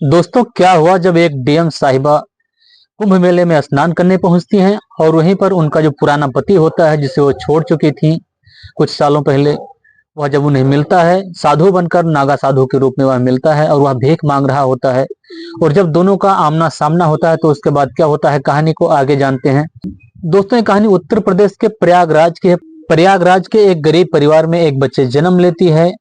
दोस्तों, क्या हुआ जब एक डीएम साहिबा कुंभ मेले में स्नान करने पहुंचती हैं और वहीं पर उनका जो पुराना पति होता है जिसे वो छोड़ चुकी थी कुछ सालों पहले, वह जब उन्हें मिलता है साधु बनकर, नागा साधु के रूप में वह मिलता है और वह भीख मांग रहा होता है। और जब दोनों का आमना सामना होता है तो उसके बाद क्या होता है, कहानी को आगे जानते हैं। दोस्तों, ये कहानी उत्तर प्रदेश के प्रयागराज की है। प्रयागराज के एक गरीब परिवार में एक बच्चे जन्म लेती है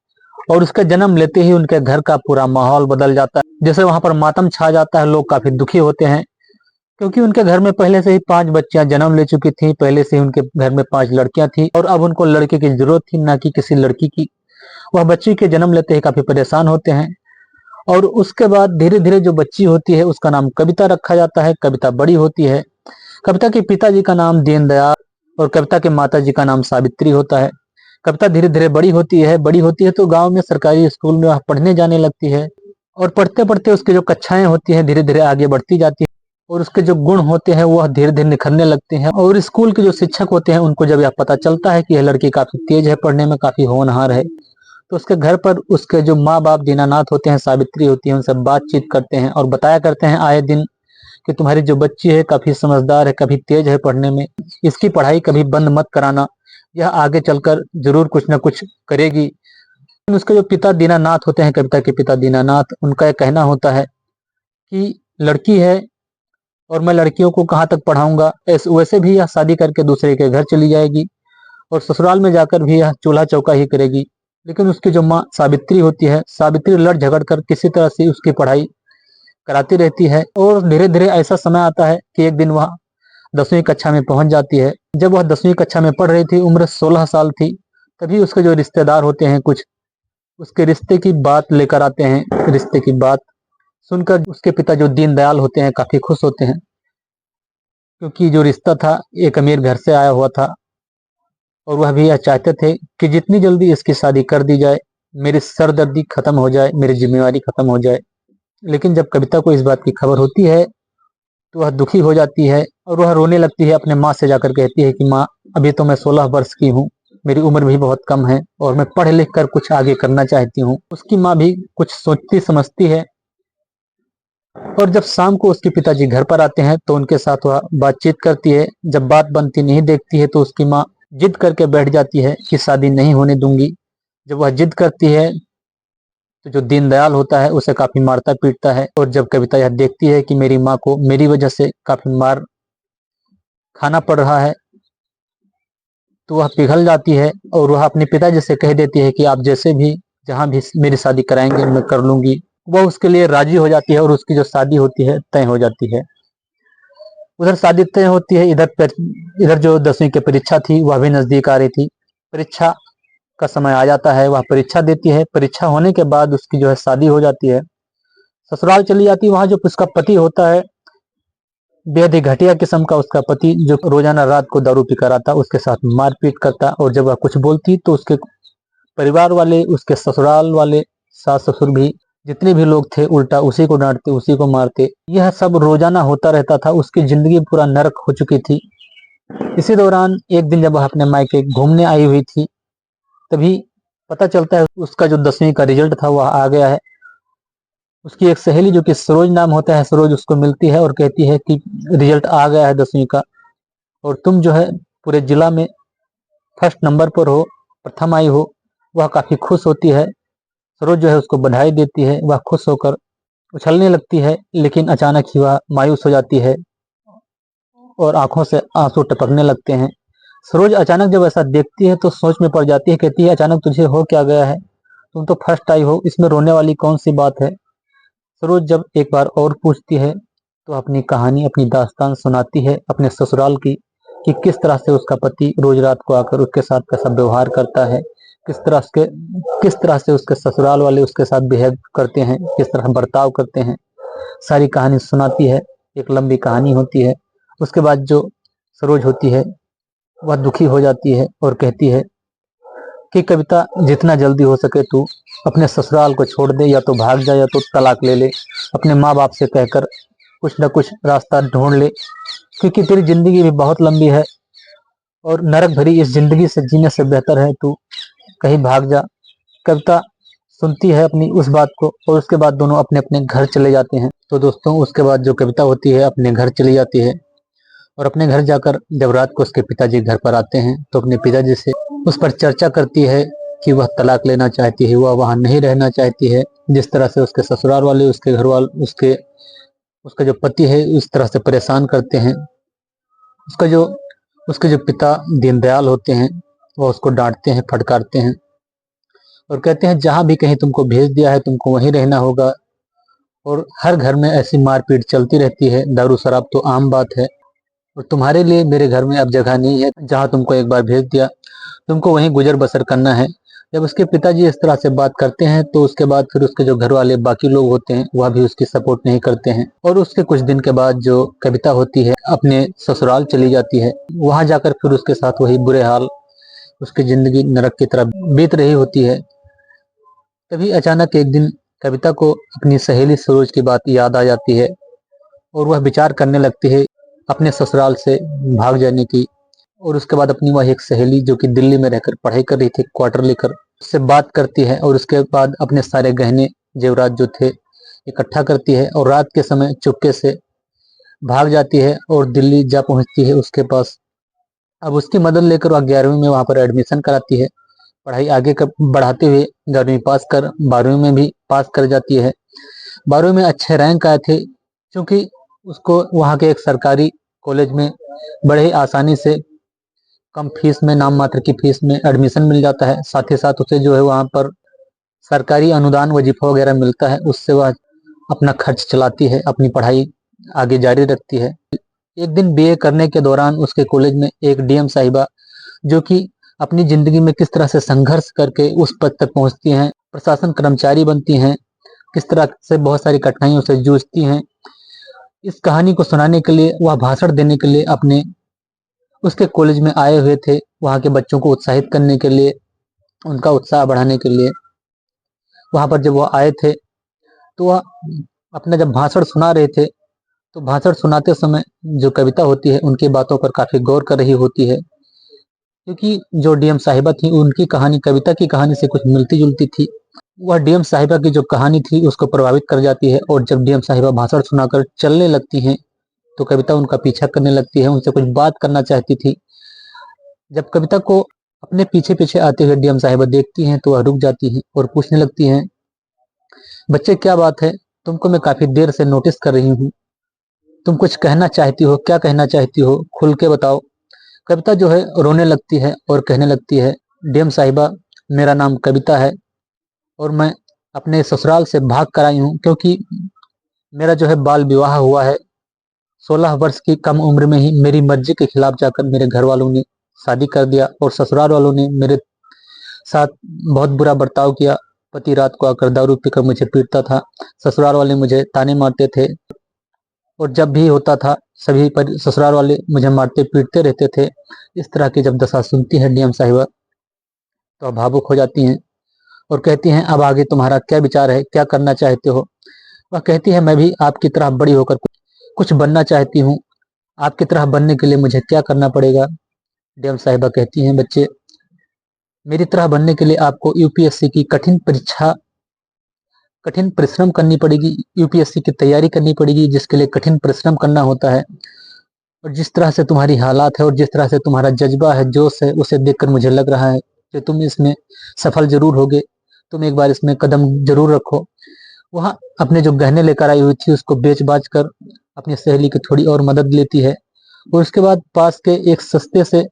और उसका जन्म लेते ही उनके घर का पूरा माहौल बदल जाता है। जैसे वहां पर मातम छा जाता है, लोग काफी दुखी होते हैं क्योंकि उनके घर में पहले से ही 5 बच्चियां जन्म ले चुकी थी। पहले से ही उनके घर में 5 लड़कियां थी और अब उनको लड़के की जरूरत थी, ना कि किसी लड़की की। वह बच्ची के जन्म लेते ही काफी परेशान होते हैं और उसके बाद धीरे धीरे जो बच्ची होती है उसका नाम कविता रखा जाता है। कविता बड़ी होती है। कविता के पिताजी का नाम दीनदयाल और कविता के माता जी का नाम सावित्री होता है। कविता धीरे धीरे बड़ी होती है तो गांव में सरकारी स्कूल में वह पढ़ने जाने लगती है और पढ़ते पढ़ते उसकी जो कक्षाएं होती हैं धीरे धीरे आगे बढ़ती जाती है और उसके जो गुण होते हैं वह धीरे धीरे निखरने लगते हैं। और स्कूल के जो शिक्षक होते हैं उनको जब यह पता चलता है कि यह लड़की काफी तेज है, पढ़ने में काफी होनहार है, तो उसके घर पर उसके जो माँ बाप दीनानाथ होते हैं, सावित्री होती है, उनसे बातचीत करते हैं और बताया करते हैं आए दिन कि तुम्हारी जो बच्ची है काफी समझदार है, काफी तेज है पढ़ने में, इसकी पढ़ाई कभी बंद मत कराना, यह आगे चलकर जरूर कुछ न कुछ करेगी। उसके जो पिता दीनानाथ होते हैं, कविता के पिता दीनानाथ, उनका यह कहना होता है कि लड़की है और मैं लड़कियों को कहाँ तक पढ़ाऊंगा, वैसे भी यह शादी करके दूसरे के घर चली जाएगी और ससुराल में जाकर भी यह चूल्हा चौका ही करेगी। लेकिन उसकी जो माँ सावित्री होती है, सावित्री लड़ झगड़ कर किसी तरह से उसकी पढ़ाई कराती रहती है और धीरे धीरे ऐसा समय आता है कि एक दिन वह 10वीं कक्षा में पहुंच जाती है। जब वह 10वीं कक्षा में पढ़ रही थी, उम्र 16 साल थी, तभी उसके जो रिश्तेदार होते हैं कुछ, उसके रिश्ते की बात लेकर आते हैं। रिश्ते की बात सुनकर उसके पिता जो दीनदयाल होते हैं काफी खुश होते हैं क्योंकि जो रिश्ता था एक अमीर घर से आया हुआ था और वह भी यह चाहते थे कि जितनी जल्दी इसकी शादी कर दी जाए, मेरी सरदर्दी खत्म हो जाए, मेरी जिम्मेवारी खत्म हो जाए। लेकिन जब कविता को इस बात की खबर होती है तो वह दुखी हो जाती है और वह रोने लगती है। अपने माँ से जाकर कहती है कि माँ, अभी तो मैं 16 वर्ष की हूँ, मेरी उम्र भी बहुत कम है और मैं पढ़ लिख कर कुछ आगे करना चाहती हूँ। उसकी माँ भी कुछ सोचती समझती है और जब शाम को उसके पिताजी घर पर आते हैं तो उनके साथ वह बातचीत करती है। जब बात बनती नहीं देखती है तो उसकी माँ जिद करके बैठ जाती है कि शादी नहीं होने दूंगी। जब वह जिद करती है तो जो दीनदयाल होता है उसे काफी मारता पीटता है और जब कविता यह देखती है कि मेरी माँ को मेरी वजह से काफी मार खाना पड़ रहा है तो वह पिघल जाती है और वह अपने पिताजी से कह देती है कि आप जैसे भी जहां भी मेरी शादी कराएंगे मैं कर लूंगी। वह उसके लिए राजी हो जाती है और उसकी जो शादी होती है तय हो जाती है। उधर शादी तय होती है, इधर जो 10वीं की परीक्षा थी वह भी नजदीक आ रही थी। परीक्षा का समय आ जाता है, वह परीक्षा देती है। परीक्षा होने के बाद उसकी जो है शादी हो जाती है, ससुराल चली जाती है। वहां जो उसका पति होता है, बेहद ही घटिया किस्म का उसका पति, जो रोजाना रात को दारू पीकर आता, उसके साथ मारपीट करता और जब वह कुछ बोलती तो उसके परिवार वाले, उसके ससुराल वाले, सास ससुर भी, जितने भी लोग थे, उल्टा उसी को डांटते, उसी को मारते। यह सब रोजाना होता रहता था। उसकी जिंदगी पूरा नरक हो चुकी थी। इसी दौरान एक दिन जब वह अपने मायके घूमने आई हुई थी, तभी पता चलता है उसका जो 10वीं का रिजल्ट था वह आ गया है। उसकी एक सहेली जो कि सरोज नाम होता है, सरोज उसको मिलती है और कहती है कि रिजल्ट आ गया है 10वीं का और तुम जो है पूरे जिला में फर्स्ट नंबर पर हो, प्रथम आई हो। वह काफी खुश होती है। सरोज जो है उसको बधाई देती है। वह खुश होकर उछलने लगती है, लेकिन अचानक ही वह मायूस हो जाती है और आंखों से आंसू टपकने लगते हैं। सरोज अचानक जब ऐसा देखती है तो सोच में पड़ जाती है। कहती है, अचानक तुझे हो क्या गया है? तुम तो फर्स्ट आई हो, इसमें रोने वाली कौन सी बात है? सरोज जब एक बार और पूछती है तो अपनी कहानी, अपनी दास्तान सुनाती है अपने ससुराल की, कि किस तरह से उसका पति रोज रात को आकर उसके साथ कैसा व्यवहार करता है, किस तरह से उसके ससुराल वाले उसके साथ बिहेव करते हैं, किस तरह बर्ताव करते हैं। सारी कहानी सुनाती है। एक लंबी कहानी होती है। उसके बाद जो सरोज होती है वह दुखी हो जाती है और कहती है कि कविता, जितना जल्दी हो सके तू अपने ससुराल को छोड़ दे, या तो भाग जा या तो तलाक ले ले। अपने माँ बाप से कहकर कुछ न कुछ रास्ता ढूंढ ले, क्योंकि तेरी जिंदगी भी बहुत लंबी है और नरक भरी इस जिंदगी से जीने से बेहतर है तू कहीं भाग जा। कविता सुनती है अपनी उस बात को, और उसके बाद दोनों अपने अपने घर चले जाते हैं। तो दोस्तों उसके बाद जो कविता होती है अपने घर चली जाती है, और अपने घर जाकर जब रात को उसके पिताजी घर पर आते हैं तो अपने पिताजी से उस पर चर्चा करती है कि वह तलाक लेना चाहती है, वह वहां नहीं रहना चाहती है। जिस तरह से उसके ससुराल वाले, उसके घर वाले, उसका जो पति है उस तरह से परेशान करते हैं। उसका जो उसके जो पिता दीनदयाल होते हैं वह उसको डांटते हैं, फटकारते हैं और कहते हैं जहां भी कहीं तुमको भेज दिया है तुमको वहीं रहना होगा। और हर घर में ऐसी मारपीट चलती रहती है, दारू शराब तो आम बात है, और तुम्हारे लिए मेरे घर में अब जगह नहीं है, जहां तुमको एक बार भेज दिया तुमको वहीं गुजर बसर करना है। जब उसके पिताजी इस तरह से बात करते हैं तो उसके बाद फिर उसके जो घर वाले बाकी लोग होते हैं वह भी उसकी सपोर्ट नहीं करते हैं, और उसके कुछ दिन के बाद जो कविता होती है अपने ससुराल चली जाती है। वहां जाकर फिर उसके साथ वही बुरे हाल, उसकी जिंदगी नरक की तरह बीत रही होती है। तभी अचानक एक दिन कविता को अपनी सहेली सरोज की बात याद आ जाती है, और वह विचार करने लगती है अपने ससुराल से भाग जाने की। और उसके बाद अपनी वह एक सहेली जो कि दिल्ली में रहकर पढ़ाई कर रही थी क्वार्टर लेकर, उससे बात करती है, और उसके बाद अपने सारे गहने जेवरात जो थे इकट्ठा करती है और रात के समय चुपके से भाग जाती है और दिल्ली जा पहुंचती है उसके पास। अब उसकी मदद लेकर वह 11वीं में वहां पर एडमिशन कराती है, पढ़ाई आगे बढ़ाते हुए 11वीं पास कर 12वीं में भी पास कर जाती है। 12वीं में अच्छे रैंक आए थे, क्योंकि उसको वहाँ के एक सरकारी कॉलेज में बड़े ही आसानी से कम फीस में, नाम मात्र की फीस में एडमिशन मिल जाता है। साथ ही साथ उसे जो है वहाँ पर सरकारी अनुदान वजीफा वगैरह मिलता है, उससे वह अपना खर्च चलाती है, अपनी पढ़ाई आगे जारी रखती है। एक दिन बीए करने के दौरान उसके कॉलेज में एक डीएम साहिबा, जो कि अपनी जिंदगी में किस तरह से संघर्ष करके उस पद तक पहुंचती हैं, प्रशासन कर्मचारी बनती हैं, किस तरह से बहुत सारी कठिनाइयों से जूझती हैं, इस कहानी को सुनाने के लिए, वह भाषण देने के लिए अपने उसके कॉलेज में आए हुए थे, वहाँ के बच्चों को उत्साहित करने के लिए, उनका उत्साह बढ़ाने के लिए। वहाँ पर जब वह आए थे तो वह अपना जब भाषण सुना रहे थे तो भाषण सुनाते समय जो कविता होती है उनकी बातों पर काफी गौर कर रही होती है, क्योंकि जो डीएम साहिबा थी उनकी कहानी कविता की कहानी से कुछ मिलती जुलती थी। वह डीएम साहिबा की जो कहानी थी उसको प्रभावित कर जाती है, और जब डीएम साहिबा भाषण सुनाकर चलने लगती हैं तो कविता उनका पीछा करने लगती है, उनसे कुछ बात करना चाहती थी। जब कविता को अपने पीछे पीछे आते हुए डीएम साहिबा देखती हैं तो वह रुक जाती हैं और पूछने लगती हैं, बच्चे क्या बात है, तुमको मैं काफी देर से नोटिस कर रही हूँ, तुम कुछ कहना चाहती हो, क्या कहना चाहती हो, खुल के बताओ। कविता जो है रोने लगती है और कहने लगती है, डीएम साहिबा मेरा नाम कविता है और मैं अपने ससुराल से भाग कर आई हूँ, क्योंकि मेरा जो है बाल विवाह हुआ है। 16 वर्ष की कम उम्र में ही मेरी मर्जी के खिलाफ जाकर मेरे घर वालों ने शादी कर दिया, और ससुराल वालों ने मेरे साथ बहुत बुरा बर्ताव किया। पति रात को आकर दारू पीकर मुझे पीटता था, ससुराल वाले मुझे ताने मारते थे, और जब भी होता था सभी पर ससुराल वाले मुझे मारते पीटते रहते थे। इस तरह की जब दशा सुनती है डीएम साहिबा तो भावुक हो जाती हैं और कहती हैं, अब आगे तुम्हारा क्या विचार है, क्या करना चाहते हो। वह कहती है, मैं भी आपकी तरह बड़ी होकर कुछ बनना चाहती हूँ, आपकी तरह बनने के लिए मुझे क्या करना पड़ेगा। डीएम साहिबा कहती हैं, बच्चे मेरी तरह बनने के लिए आपको यूपीएससी की कठिन परिश्रम करनी पड़ेगी, यूपीएससी की तैयारी करनी पड़ेगी, जिसके लिए कठिन परिश्रम करना होता है। और जिस तरह से तुम्हारी हालात है और जिस तरह से तुम्हारा जज्बा है, जोश है, उसे देखकर मुझे लग रहा है कि तुम इसमें सफल जरूर होगे, तुम एक बार इसमें कदम जरूर रखो। वहाँ अपने जो गहने लेकर आई हुई थी उसको बेच बाच कर अपनी सहेली की थोड़ी और मदद लेती है, और उसके बाद पास के एक सस्ते से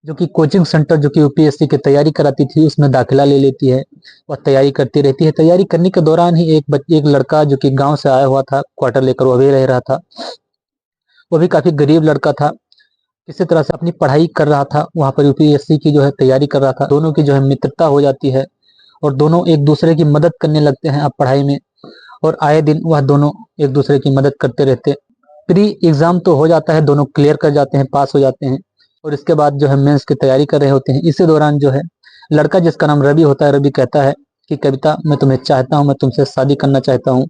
जो कि कोचिंग सेंटर जो कि यूपीएससी की तैयारी कराती थी उसमें दाखिला ले लेती है। वह तैयारी करती रहती है। तैयारी करने के दौरान ही एक लड़का जो कि गांव से आया हुआ था, क्वार्टर लेकर वह भी रह रहा था, वो भी काफी गरीब लड़का था, किसी तरह से अपनी पढ़ाई कर रहा था, वहां पर यूपीएससी की जो है तैयारी कर रहा था। दोनों की जो है मित्रता हो जाती है और दोनों एक दूसरे की मदद करने लगते हैं अब पढ़ाई में, और आए दिन वह दोनों एक दूसरे की मदद करते रहते। प्री एग्जाम तो हो जाता है, दोनों क्लियर कर जाते हैं, पास हो जाते हैं, और इसके बाद जो है मेंस की तैयारी कर रहे होते हैं। इसी दौरान जो है लड़का जिसका नाम रवि होता है, रवि कहता है कि कविता मैं तुम्हें चाहता हूँ, मैं तुमसे शादी करना चाहता हूँ।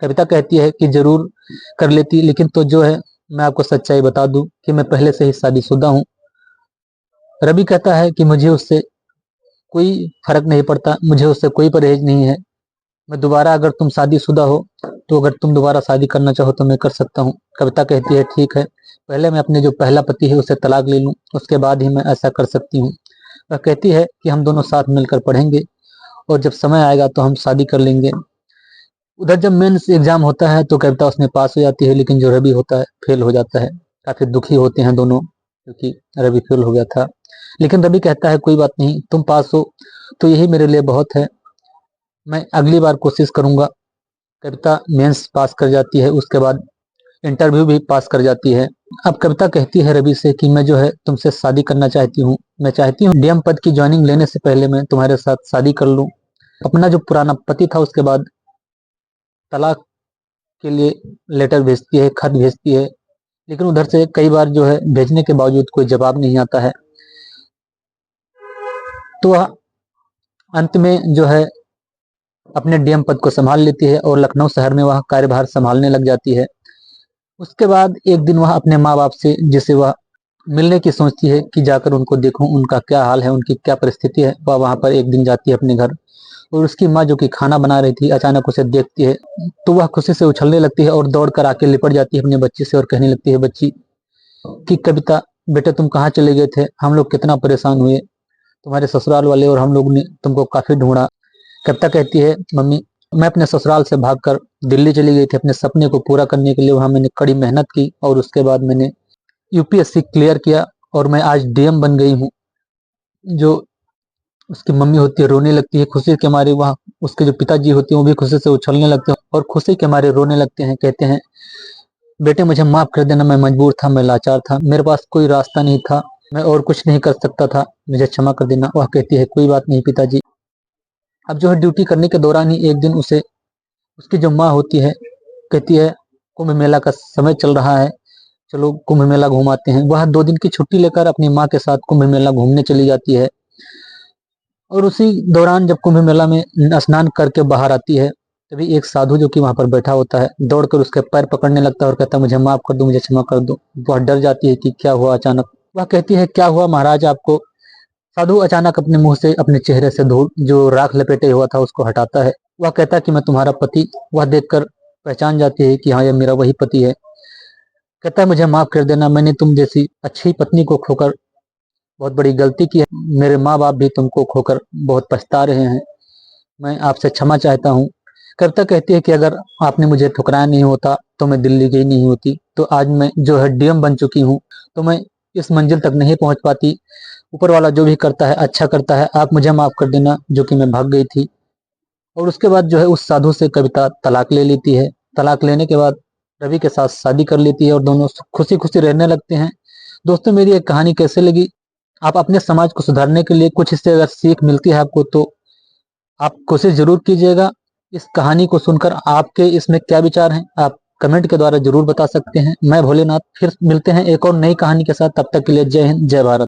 कविता कहती है कि जरूर कर लेती, लेकिन तो जो है मैं आपको सच्चाई बता दूं कि मैं पहले से ही शादीशुदा हूँ। रवि कहता है कि मुझे उससे कोई फर्क नहीं पड़ता, मुझे उससे कोई परहेज नहीं है। मैं दोबारा, अगर तुम शादीशुदा हो तो अगर तुम दोबारा शादी करना चाहो तो मैं कर सकता हूँ। कविता कहती है ठीक है, पहले मैं अपने जो पहला पति है उससे तलाक ले लूँ, उसके बाद ही मैं ऐसा कर सकती हूँ। वह कहती है कि हम दोनों साथ मिलकर पढ़ेंगे और जब समय आएगा तो हम शादी कर लेंगे। उधर जब मेंस एग्जाम होता है तो कविता उसमें पास हो जाती है, लेकिन जो रवि होता है फेल हो जाता है। काफी दुखी होते हैं दोनों, क्योंकि रवि फेल हो गया था। लेकिन रवि कहता है कोई बात नहीं, तुम पास हो तो यही मेरे लिए बहुत है, मैं अगली बार कोशिश करूंगा। कविता मेंस पास कर जाती है, उसके बाद इंटरव्यू भी पास कर जाती है। अब कविता कहती है रवि से कि मैं जो है तुमसे शादी करना चाहती हूँ, मैं चाहती हूँ डीएम पद की ज्वाइनिंग लेने से पहले मैं तुम्हारे साथ शादी कर लूँ। अपना जो पुराना पति था उसके बाद तलाक के लिए लेटर भेजती है, खत भेजती है, लेकिन उधर से कई बार जो है भेजने के बावजूद कोई जवाब नहीं आता है। तो वह अंत में जो है अपने डीएम पद को संभाल लेती है और लखनऊ शहर में वह कार्यभार संभालने लग जाती है। उसके बाद एक दिन वह अपने माँ बाप से, जिसे वह मिलने की सोचती है कि जाकर उनको देखूं उनका क्या हाल है, उनकी क्या परिस्थिति है, वह वहां पर एक दिन जाती है अपने घर। और उसकी माँ जो कि खाना बना रही थी अचानक उसे देखती है तो वह खुशी से उछलने लगती है और दौड़ कर आके लिपट जाती है अपने बच्चे से और कहने लगती है बच्ची कि कविता बेटे तुम कहाँ चले गए थे, हम लोग कितना परेशान हुए, तुम्हारे ससुराल वाले और हम लोग ने तुमको काफी ढूंढा। कविता कहती है मम्मी, मैं अपने ससुराल से भागकर दिल्ली चली गई थी अपने सपने को पूरा करने के लिए। वहां मैंने कड़ी मेहनत की और उसके बाद मैंने यूपीएससी क्लियर किया और मैं आज डीएम बन गई हूँ। जो उसकी मम्मी होती है रोने लगती है खुशी के मारे, वहाँ उसके जो पिताजी होते हैं वो भी खुशी से उछलने लगते हैं और खुशी के मारे रोने लगते हैं। कहते हैं बेटे मुझे माफ कर देना, मैं मजबूर था, मैं लाचार था, मेरे पास कोई रास्ता नहीं था, मैं और कुछ नहीं कर सकता था, मुझे क्षमा कर देना। वह कहती है कोई बात नहीं पिताजी। अब जो है ड्यूटी करने के दौरान ही एक दिन उसे उसकी जो माँ होती है कहती है कुंभ मेला का समय चल रहा है, चलो कुंभ मेला घुमाते हैं। वह 2 दिन की छुट्टी लेकर अपनी माँ के साथ कुंभ मेला घूमने चली जाती है। और उसी दौरान जब कुंभ मेला में स्नान करके बाहर आती है तभी एक साधु जो कि वहां पर बैठा होता है दौड़कर उसके पैर पकड़ने लगता है और कहता है मुझे माफ कर दो, मुझे क्षमा कर दो। वह डर जाती है कि क्या हुआ अचानक। वह कहती है क्या हुआ महाराज आपको। साधु अचानक अपने मुंह से अपने चेहरे से धूल जो राख लपेटे हुआ था उसको हटाता है। वह कहता है कि मैं तुम्हारा पति। वह देखकर पहचान जाती है कि हाँ यह मेरा वही पति है। कहता है मुझे माफ कर देना, मैंने तुम जैसी अच्छी पत्नी को खोकर बहुत बड़ी गलती की है, मेरे माँ बाप भी तुमको खोकर बहुत पछता रहे हैं, मैं आपसे क्षमा चाहता हूँ। कविता कहती है कि अगर आपने मुझे ठुकराया नहीं होता तो मैं दिल्ली गई नहीं होती, तो आज मैं जो है डीएम बन चुकी हूँ, तो मैं इस मंजिल तक नहीं पहुंच पाती। ऊपर वाला जो भी करता है अच्छा करता है, आप मुझे माफ कर देना जो कि मैं भाग गई थी। और उसके बाद जो है उस साधु से कविता तलाक ले लेती है। तलाक लेने के बाद रवि के साथ शादी कर लेती है और दोनों खुशी खुशी रहने लगते हैं। दोस्तों मेरी एक कहानी कैसे लगी, आप अपने समाज को सुधारने के लिए कुछ इससे अगर सीख मिलती है आपको तो आप कोशिश जरूर कीजिएगा। इस कहानी को सुनकर आपके इसमें क्या विचार हैं आप कमेंट के द्वारा जरूर बता सकते हैं। मैं भोलेनाथ फिर मिलते हैं एक और नई कहानी के साथ, तब तक के लिए जय हिंद जय भारत।